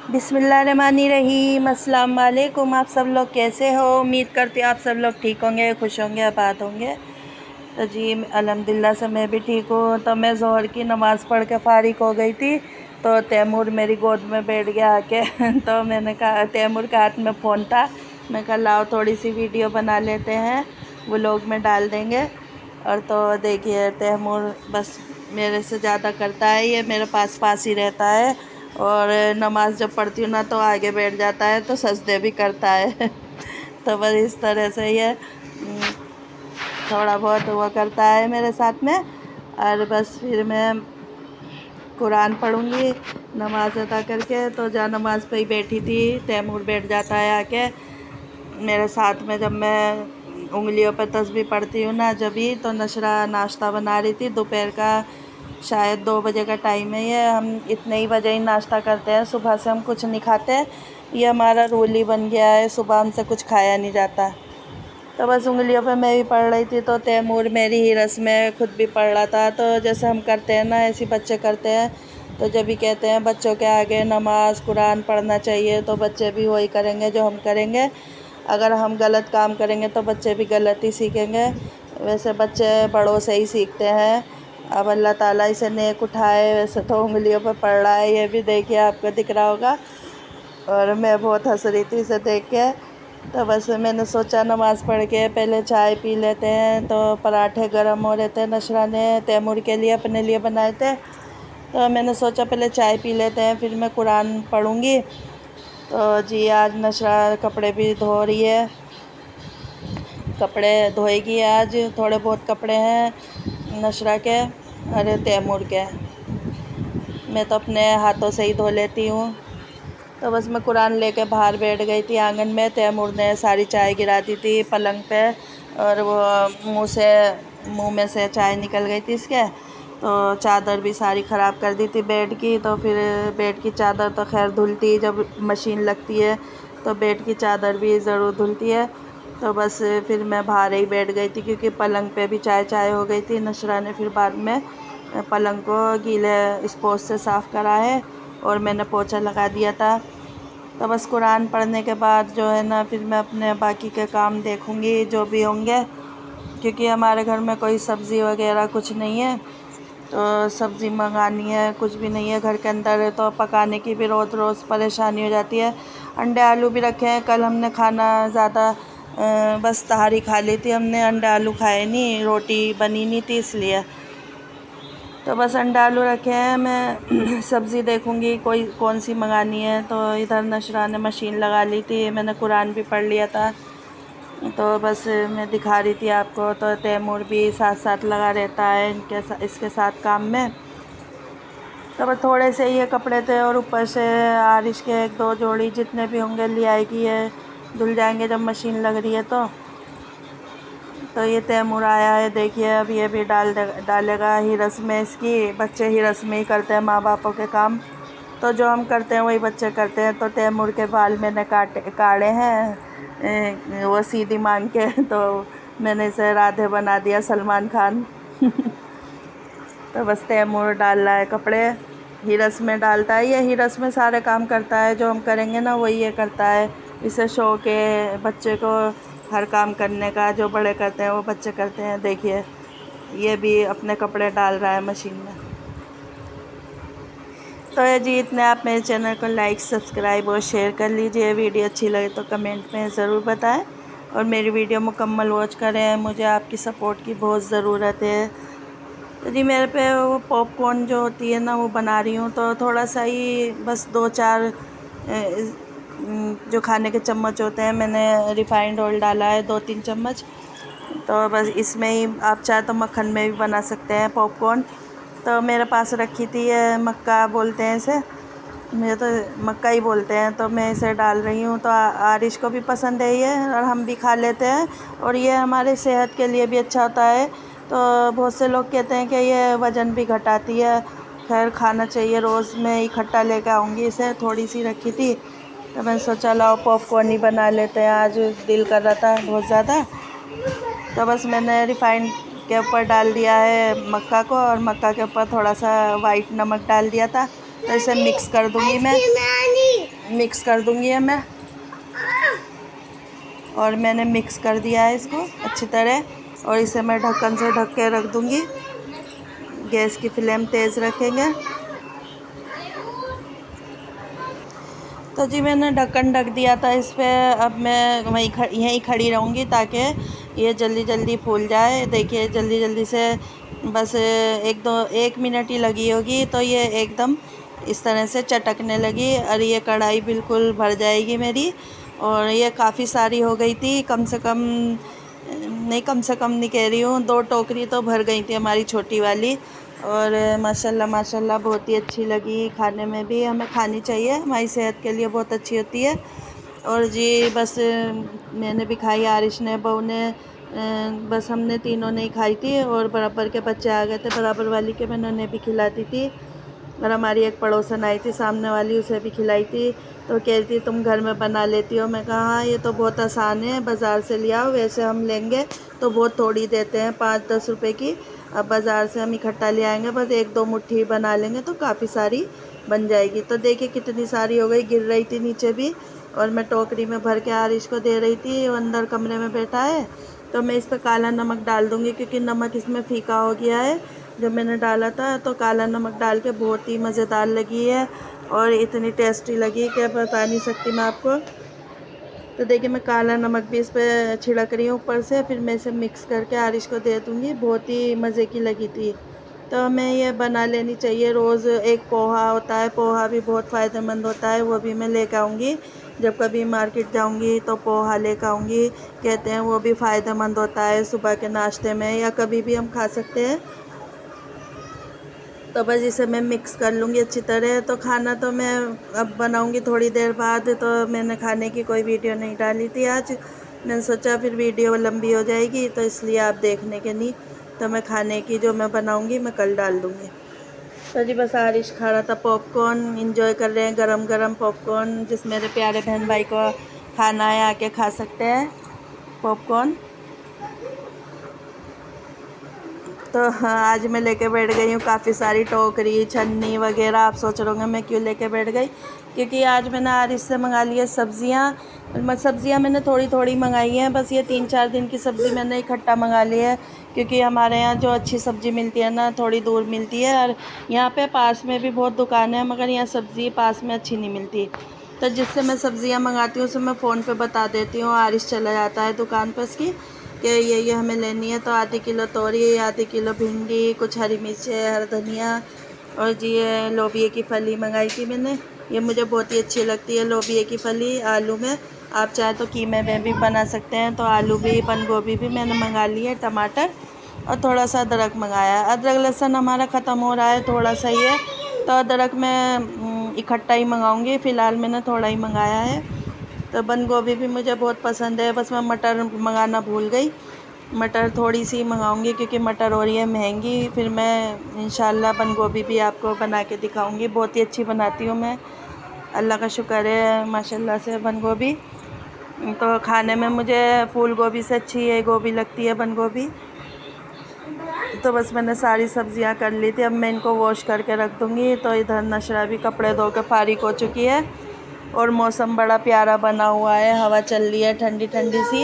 बिस्मिल्लाहिर्रहमानिर्रहीम। अस्सलाम वालेकुम। आप सब लोग कैसे हो? उम्मीद करती हूँ आप सब लोग ठीक होंगे, खुश होंगे, आबाद होंगे। तो जी अल्हम्दुलिल्लाह से मैं भी ठीक हूँ। तो मैं ज़ोहर की नमाज़ पढ़ के फ़ारिग हो गई थी तो तैमूर मेरी गोद में बैठ गया आके तो मैंने कहा, तैमूर के हाथ में फ़ोन था, मैं कहा लाओ थोड़ी सी वीडियो बना लेते हैं, व्लॉग में डाल देंगे। और तो देखिए तैमूर बस मेरे से ज़्यादा करता है, ये मेरे पास ही रहता है। और नमाज़ जब पढ़ती हूँ ना तो आगे बैठ जाता है, तो सजदे भी करता है तो बस इस तरह से ये थोड़ा बहुत हुआ करता है मेरे साथ में। और बस फिर मैं कुरान पढ़ूँगी नमाज़ अदा करके। तो जहाँ नमाज़ पे ही बैठी थी तैमूर बैठ जाता है आके मेरे साथ में। जब मैं उंगलियों पर तस्बीह पढ़ती हूँ ना जब ही, तो नशरा नाश्ता बना रही थी दोपहर का, शायद 2 बजे का टाइम है ये। हम इतने ही बजे ही नाश्ता करते हैं, सुबह से हम कुछ नहीं खाते, ये हमारा रूल ही बन गया है, सुबह हमसे कुछ खाया नहीं जाता। तो बस उंगलियों पे मैं भी पढ़ रही थी तो तैमूर मेरी ही रस्में खुद भी पढ़ रहा था। तो जैसे हम करते हैं ना ऐसे बच्चे करते हैं। तो जब भी कहते हैं बच्चों के आगे नमाज कुरान पढ़ना चाहिए, तो बच्चे भी वही करेंगे जो हम करेंगे। अगर हम गलत काम करेंगे तो बच्चे भी गलत ही सीखेंगे। वैसे बच्चे बड़ों से ही सीखते हैं। अब अल्लाह ताला इसे नेक उठाए, वैसे तो उंगलियों पर पड़ रहा है, ये भी देखिए आपको दिख रहा होगा। और मैं बहुत हंस रही थी इसे देख के। तो बस मैंने सोचा नमाज़ पढ़ के पहले चाय पी लेते हैं। तो पराठे गरम हो रहे थे, नशरा ने तैमूर के लिए अपने लिए बनाए थे, तो मैंने सोचा पहले चाय पी लेते हैं फिर मैं कुरान पढ़ूँगी। तो जी आज नशरा कपड़े भी धो रही है, कपड़े धोएगी आज। थोड़े बहुत कपड़े हैं नशरा के, अरे तैमूर के मैं तो अपने हाथों से ही धो लेती हूँ। तो बस मैं कुरान लेके बाहर बैठ गई थी आंगन में। तैमूर ने सारी चाय गिरा दी थी पलंग पे, और वो मुंह में से चाय निकल गई थी इसके। तो चादर भी सारी ख़राब कर दी थी बेड की। तो फिर बेड की चादर तो खैर धुलती, जब मशीन लगती है तो बेड की चादर भी ज़रूर धुलती है। तो बस फिर मैं बाहर ही बैठ गई थी क्योंकि पलंग पे भी चाय चाय हो गई थी। नशरा ने फिर बाद में पलंग को गीले स्पोंज से साफ़ करा है और मैंने पोछा लगा दिया था। तो बस कुरान पढ़ने के बाद जो है ना फिर मैं अपने बाकी के काम देखूँगी जो भी होंगे, क्योंकि हमारे घर में कोई सब्ज़ी वगैरह कुछ नहीं है। तो सब्ज़ी मंगानी है, कुछ भी नहीं है घर के अंदर, तो पकाने की भी रोज़ रोज़ परेशानी हो जाती है। अंडे आलू भी रखे हैं, कल हमने खाना ज़्यादा बस तहारी खा ली थी हमने, अंडे आलू खाए नहीं, रोटी बनी नहीं थी इसलिए। तो बस अंडा आलू रखे हैं, मैं सब्ज़ी देखूँगी कोई कौन सी मंगानी है। तो इधर नशरा ने मशीन लगा ली थी, मैंने कुरान भी पढ़ लिया था। तो बस मैं दिखा रही थी आपको। तो तैमूर भी साथ साथ लगा रहता है इसके साथ काम में। तो बस थोड़े से ये कपड़े थे और ऊपर से आरिश के 1-2 जोड़ी जितने भी होंगे ले आएगी, ये धुल जाएंगे जब मशीन लग रही है। तो ये तैमूर आया है देखिए, अब ये भी डालेगा ही रस्में इसकी। बच्चे ही रस्में ही करते हैं माँ बापों के काम, तो जो हम करते हैं वही बच्चे करते हैं। तो तैमूर के बाल मैंने काटे हैं वो सीधी मांग के, तो मैंने इसे राधे बना दिया, सलमान खान तो बस तैमूर डाल रहा है कपड़े, हीरस में डालता है, ये हीरस में सारे काम करता है, जो हम करेंगे ना वही ये करता है। इसे शौक है बच्चे को हर काम करने का, जो बड़े करते हैं वो बच्चे करते हैं। देखिए ये भी अपने कपड़े डाल रहा है मशीन में। तो ये जी इतने आप मेरे चैनल को लाइक सब्सक्राइब और शेयर कर लीजिए। वीडियो अच्छी लगे तो कमेंट में ज़रूर बताएं और मेरी वीडियो मुकम्मल वॉच करें, मुझे आपकी सपोर्ट की बहुत ज़रूरत है। तो जी मेरे पे वो पॉपकॉर्न जो होती है ना वो बना रही हूँ, तो थोड़ा सा ही बस 2-4 जो खाने के चम्मच होते हैं, मैंने रिफ़ाइंड ऑयल डाला है 2-3 चम्मच। तो बस इसमें ही आप चाहे तो मक्खन में भी बना सकते हैं पॉपकॉर्न। तो मेरे पास रखी थी ये मक्का बोलते हैं इसे, मुझे तो मक्का ही बोलते हैं। तो मैं इसे डाल रही हूँ, तो आरिश को भी पसंद है ये और हम भी खा लेते हैं, और ये हमारे सेहत के लिए भी अच्छा होता है। तो बहुत से लोग कहते हैं कि ये वज़न भी घटाती है, खैर खाना चाहिए रोज़। मैं इकट्ठा लेकर आऊँगी इसे, थोड़ी सी रखी थी तो मैंने सोचा लाओ पॉपकॉर्न ही बना लेते हैं, आज दिल कर रहा था बहुत ज़्यादा। तो बस मैंने रिफ़ाइंड के ऊपर डाल दिया है मक्का को, और मक्का के ऊपर थोड़ा सा वाइट नमक डाल दिया था। तो इसे मिक्स कर दूँगी मैं। मिक्स कर दूँगी अब मैं। और मैंने मिक्स कर दिया है इसको अच्छी तरह, और इसे मैं ढक्कन से ढक के रख दूँगी। गैस की फ्लेम तेज़ रखेंगे। तो जी मैंने ढक्कन ढक दिया था इस पर। अब मैं यहीं खड़ी रहूँगी ताकि ये जल्दी जल्दी फूल जाए। देखिए जल्दी जल्दी से, बस 1 मिनट ही लगी होगी तो ये एकदम इस तरह से चटकने लगी, और ये कढ़ाई बिल्कुल भर जाएगी मेरी। और ये काफ़ी सारी हो गई थी, कम से कम नहीं कह रही हूँ, 2 टोकरी तो भर गई थी हमारी छोटी वाली। और माशाल्लाह माशाल्लाह बहुत ही अच्छी लगी, खाने में भी हमें खानी चाहिए, हमारी सेहत के लिए बहुत अच्छी होती है। और जी बस मैंने भी खाई, आरिश ने, बहू ने, बस हमने तीनों ने ही खाई थी। और बराबर के बच्चे आ गए थे, बराबर वाली के मैंने उन्हें भी खिलाती थी। और हमारी एक पड़ोसन आई थी सामने वाली, उसे भी खिलाई थी। तो कह रही थी तुम घर में बना लेती हो। मैं कहा हाँ ये तो बहुत आसान है, बाज़ार से ले आओ। वैसे हम लेंगे तो बहुत थोड़ी देते हैं, 5-10 रुपए की। अब बाज़ार से हम इकट्ठा ले आएंगे, बस 1-2 मुट्ठी बना लेंगे तो काफ़ी सारी बन जाएगी। तो देखिए कितनी सारी हो गई, गिर रही थी नीचे भी। और मैं टोकरी में भर के आरिश को दे रही थी, वो अंदर कमरे में बैठा है। तो मैं इस पर काला नमक डाल दूँगी, क्योंकि नमक इसमें फीका हो गया है जब मैंने डाला था। तो काला नमक डाल के बहुत ही मज़ेदार लगी है, और इतनी टेस्टी लगी कि बता नहीं सकती मैं आपको। तो देखिए मैं काला नमक भी इस पर छिड़क रही हूँ ऊपर से, फिर मैं इसे मिक्स करके आरिश को दे दूँगी। बहुत ही मज़े की लगी थी। तो हमें ये बना लेनी चाहिए रोज़। एक पोहा होता है, पोहा भी बहुत फ़ायदेमंद होता है, वो भी मैं लेकर आऊँगी। जब कभी मार्केट जाऊँगी तो पोहा लेकर आऊँगी। कहते हैं वो भी फ़ायदेमंद होता है सुबह के नाश्ते में, या कभी भी हम खा सकते हैं। तो बस इसे मैं मिक्स कर लूँगी अच्छी तरह। तो खाना तो मैं अब बनाऊँगी थोड़ी देर बाद, तो मैंने खाने की कोई वीडियो नहीं डाली थी आज। मैंने सोचा फिर वीडियो लंबी हो जाएगी, तो इसलिए आप देखने के नहीं। तो मैं खाने की जो मैं बनाऊँगी मैं कल डाल दूँगी। तो जी बस आरिश खा रहा था पॉपकॉर्न, इंजॉय कर रहे हैं गरम गरम पॉपकॉर्न। जिस मेरे प्यारे बहन भाई को खाना है आके खा सकते हैं पॉपकॉर्न। तो हाँ, आज मैं लेके बैठ गई हूँ काफ़ी सारी टोकरी छन्नी वगैरह। आप सोच रहे होंगे मैं क्यों लेके बैठ गई, क्योंकि आज मैंने आरिश से मंगा ली है सब्ज़ियाँ। सब्ज़ियाँ मैंने थोड़ी थोड़ी मंगाई हैं, बस ये 3-4 दिन की सब्ज़ी मैंने इकट्ठा मंगा ली है। क्योंकि हमारे यहाँ जो अच्छी सब्ज़ी मिलती है ना, थोड़ी दूर मिलती है। और यहाँ पे पास में भी बहुत दुकानें हैं, मगर यहाँ सब्ज़ी पास में अच्छी नहीं मिलती। तो जिससे मैं सब्ज़ियाँ मंगाती हूँ उसे मैं फ़ोन पे बता देती हूँ, आरिश चला जाता है दुकान पर उसकी कि ये हमें लेनी है। तो आधी किलो तोरी, आधी किलो भिंडी, कुछ हरी मिर्च, हरा धनिया। और जी ये लोबिये की फली मंगाई थी मैंने, ये मुझे बहुत ही अच्छी लगती है लोबिये की फली आलू में। आप चाहे तो कीमे में भी बना सकते हैं। तो आलू भी, बंद गोभी भी मैंने मंगा ली है, टमाटर, और थोड़ा सा अदरक मंगाया है। अदरक लहसुन हमारा ख़त्म हो रहा है, थोड़ा सा ही है, तो अदरक मैं इकट्ठा ही मंगाऊँगी। फ़िलहाल मैंने थोड़ा ही मंगाया है। तो बंद गोभी भी मुझे बहुत पसंद है, बस मैं मटर मंगाना भूल गई। मटर थोड़ी सी मंगाऊंगी, क्योंकि मटर हो रही है महंगी। फिर मैं इंशाल्लाह बंद गोभी भी आपको बना के दिखाऊंगी, बहुत ही अच्छी बनाती हूँ मैं, अल्लाह का शुक्र है माशाल्लाह से। बंद गोभी तो खाने में मुझे फूल गोभी से अच्छी है गोभी लगती है, बंद गोभी। तो बस मैंने सारी सब्जियां कर ली थी, अब मैं इनको वॉश करके रख दूँगी। तो इधर नशरा भी कपड़े धो के फारिग हो चुकी है, और मौसम बड़ा प्यारा बना हुआ है, हवा चल रही है ठंडी ठंडी सी।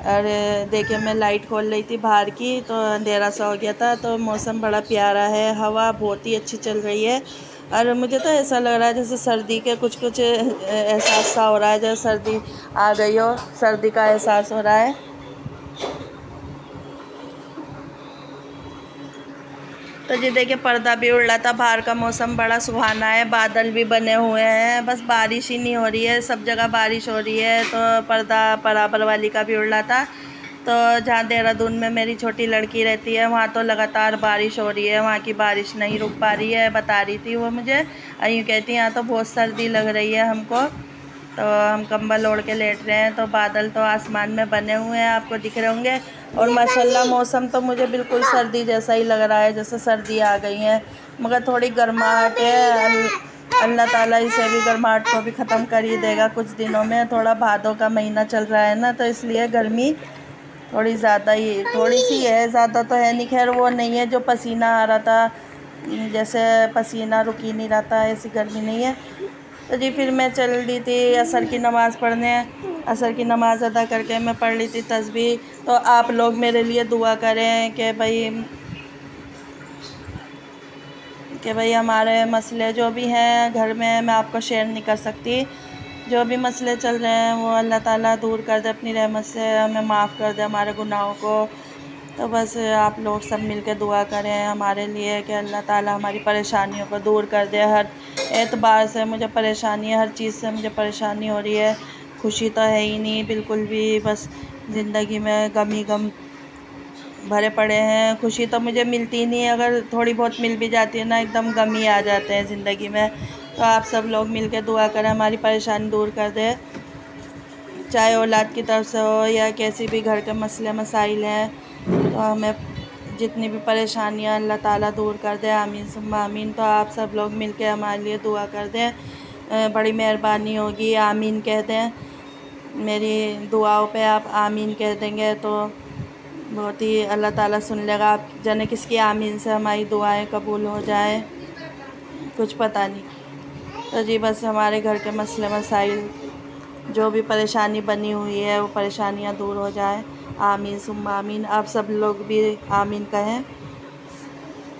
और देखिए मैं लाइट खोल रही थी बाहर की, तो अंधेरा सा हो गया था। तो मौसम बड़ा प्यारा है, हवा बहुत ही अच्छी चल रही है। और मुझे तो ऐसा लग रहा है जैसे सर्दी के कुछ कुछ एहसास सा हो रहा है, जैसे सर्दी आ गई हो, सर्दी का एहसास हो रहा है। तो जी देखिए पर्दा भी उड़ रहा था, बाहर का मौसम बड़ा सुहाना है, बादल भी बने हुए हैं, बस बारिश ही नहीं हो रही है। सब जगह बारिश हो रही है, तो पर्दा बराबर वाली का भी उड़ रहा था। तो जहाँ देहरादून में मेरी छोटी लड़की रहती है, वहाँ तो लगातार बारिश हो रही है, वहाँ की बारिश नहीं रुक पा रही है, बता रही थी वो मुझे। यूँ कहती है यहाँ तो बहुत सर्दी लग रही है हमको। तो हम कंबल ओढ़ के लेट रहे हैं। तो बादल तो आसमान में बने हुए हैं, आपको दिख रहे होंगे। और माशाल्लाह मौसम तो मुझे बिल्कुल सर्दी जैसा ही लग रहा है, जैसे सर्दी आ गई है, मगर थोड़ी गर्माहट है। अल्लाह ताला इसे भी, गर्माहट को भी ख़त्म कर ही देगा कुछ दिनों में। थोड़ा भादों का महीना चल रहा है ना, तो इसलिए गर्मी थोड़ी ज़्यादा ही, थोड़ी सी है, ज़्यादा तो है नहीं। खैर वो नहीं है जो पसीना आ रहा था, जैसे पसीना रुक ही नहीं रहा था, ऐसी गर्मी नहीं है। तो जी फिर मैं चल दी थी असर की नमाज़ पढ़ने। असर की नमाज़ अदा करके मैं पढ़ ली थी तस्बीह। तो आप लोग मेरे लिए दुआ करें कि भाई हमारे मसले जो भी हैं घर में, मैं आपको शेयर नहीं कर सकती, जो भी मसले चल रहे हैं वो अल्लाह ताला दूर कर दे अपनी रहमत से, हमें माफ़ कर दे हमारे गुनाहों को। तो बस आप लोग सब मिल के दुआ करें हमारे लिए कि अल्लाह ताला हमारी परेशानियों को दूर कर दे। हर एतबार से मुझे परेशानी है, हर चीज़ से मुझे परेशानी हो रही है, खुशी तो है ही नहीं बिल्कुल भी। बस ज़िंदगी में गम ही गम भरे पड़े हैं। खुशी तो मुझे मिलती ही नहीं है, अगर थोड़ी बहुत मिल भी जाती है ना, एकदम गम ही आ जाते हैं ज़िंदगी में। तो आप सब लोग मिल के दुआ करें हमारी परेशानी दूर कर दे, चाहे औलाद की तरफ से हो या कैसी भी घर के मसले मसाइल हैं। तो हमें जितनी भी परेशानियां अल्लाह ताला दूर कर दे, आमीन सुम्मा आमीन। तो आप सब लोग मिल के हमारे लिए दुआ कर दें, बड़ी मेहरबानी होगी। आमीन कह दें, मेरी दुआओं पे आप आमीन कह देंगे तो बहुत ही अल्लाह ताला सुन लेगा। आप जाने किसकी आमीन से हमारी दुआएं कबूल हो जाए, कुछ पता नहीं। तो जी बस हमारे घर के मसले मसाइल जो भी परेशानी बनी हुई है वो परेशानियां दूर हो जाए, आमीन सुम्मा आमीन। आप सब लोग भी आमीन कहें।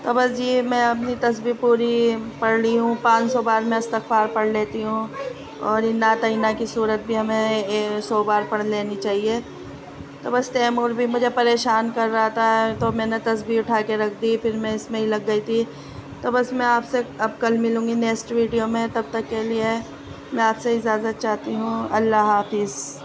तो बस जी मैं अपनी तस्बीह पूरी पढ़ ली हूँ, 500 बार मैं इस्तग़फ़ार पढ़ लेती हूँ, और इन्ना तइन्ना की सूरत भी हमें 100 बार पढ़ लेनी चाहिए। तो बस तैमूर भी मुझे परेशान कर रहा था तो मैंने तस्बीह उठा के रख दी, फिर मैं इसमें ही लग गई थी। तो बस मैं आपसे अब कल मिलूँगी नेक्स्ट वीडियो में, तब तक के लिए मैं आपसे इजाज़त चाहती हूँ। अल्लाह हाफ़िज़।